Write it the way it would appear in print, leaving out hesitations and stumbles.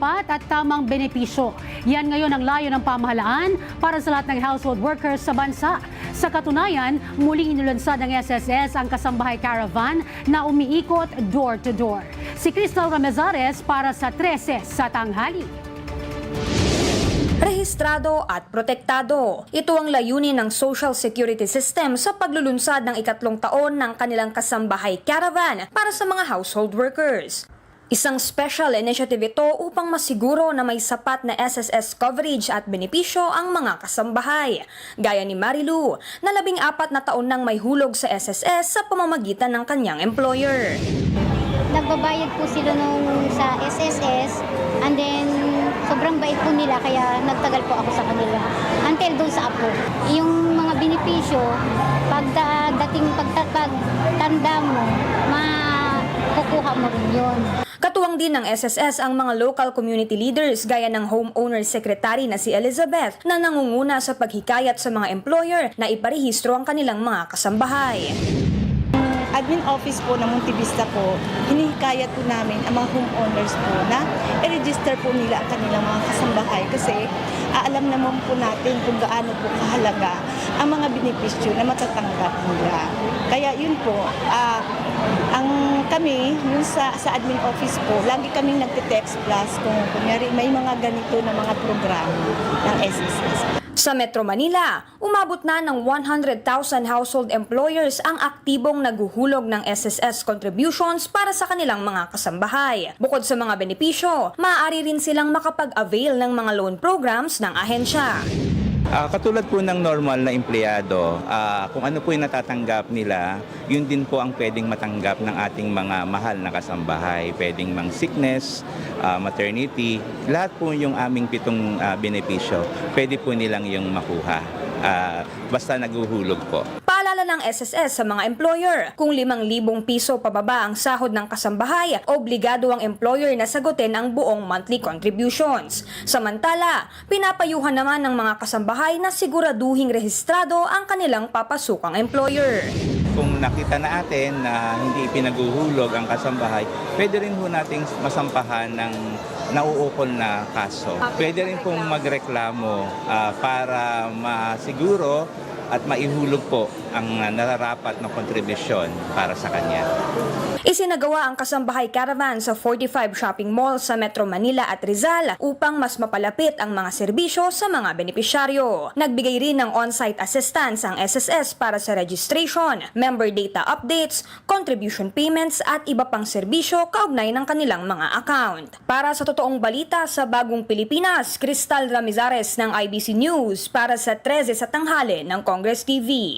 sapat at tamang benepisyo. Yan ngayon ang layo ng pamahalaan para sa lahat ng household workers sa bansa. Sa katunayan, muling inulunsad ng SSS ang Kasambahay Caravan na umiikot door to door. Si Crystal Ramezares para sa 13 sa tanghali. Rehistrado at protektado. Ito ang layunin ng Social Security System sa paglulunsad ng ikatlong taon ng kanilang Kasambahay Caravan para sa mga household workers. Isang special initiative ito upang masiguro na may sapat na SSS coverage at benepisyo ang mga kasambahay. Gaya ni Marilu, na 14 na taon nang may hulog sa SSS sa pamamagitan ng kanyang employer. Nagbabayad po sila nung sa SSS and then sobrang bait po nila kaya nagtagal po ako sa kanila until doon sa apo. Yung mga benepisyo, pagtanda mo, makukuha mo rin yun. Katuwang din ng SSS ang mga local community leaders gaya ng homeowner secretary na si Elizabeth na nangunguna sa paghikayat sa mga employer na iparehistro ang kanilang mga kasambahay. Admin office po ng Monte Vista po, hinihikayat po namin ang mga homeowners po na i-register po nila ang kanilang mga kasambahay kasi alam naman po natin kung gaano po kahalaga ang mga benepisyo na matatanggap nila. Kaya yun po, kami, yun sa admin office po, lagi kaming nagte-text plus kung kunyari may mga ganito na mga programa ng SSS. Sa Metro Manila, umabot na ng 100,000 household employers ang aktibong naguhulog ng SSS contributions para sa kanilang mga kasambahay. Bukod sa mga benepisyo, maaari rin silang makapag-avail ng mga loan programs ng ahensya. Katulad po ng normal na empleyado, kung ano po yung natatanggap nila, yun din po ang pwedeng matanggap ng ating mga mahal na kasambahay. Pwedeng mang sickness, maternity, lahat po yung aming 7 benepisyo, pwede po nilang yung makuha. Basta naguhulog po. Paalala ng SSS sa mga employer, kung 5,000 piso pababa ang sahod ng kasambahay, obligado ang employer na sagutin ang buong monthly contributions. Samantala, pinapayuhan naman ng mga kasambahay na siguraduhing rehistrado ang kanilang papasukang employer. Kung nakita natin na hindi ipinaguhulog ang kasambahay, pwede rin po nating masampahan ng nauukol na kaso. Pwede rin pong magreklamo para masiguro at maihulog po ang nararapat na kontribusyon para sa kanya. Isinagawa ang Kasambahay Caravan sa 45 shopping malls sa Metro Manila at Rizal upang mas mapalapit ang mga serbisyo sa mga benepisyaryo. Nagbigay rin ng on-site assistance ang SSS para sa registration, member data updates, contribution payments at iba pang serbisyo kaugnay ng kanilang mga account. Para sa totoong balita sa Bagong Pilipinas, Crystal Ramezares ng IBC News para sa 13 sa tanghali ng Congress TV.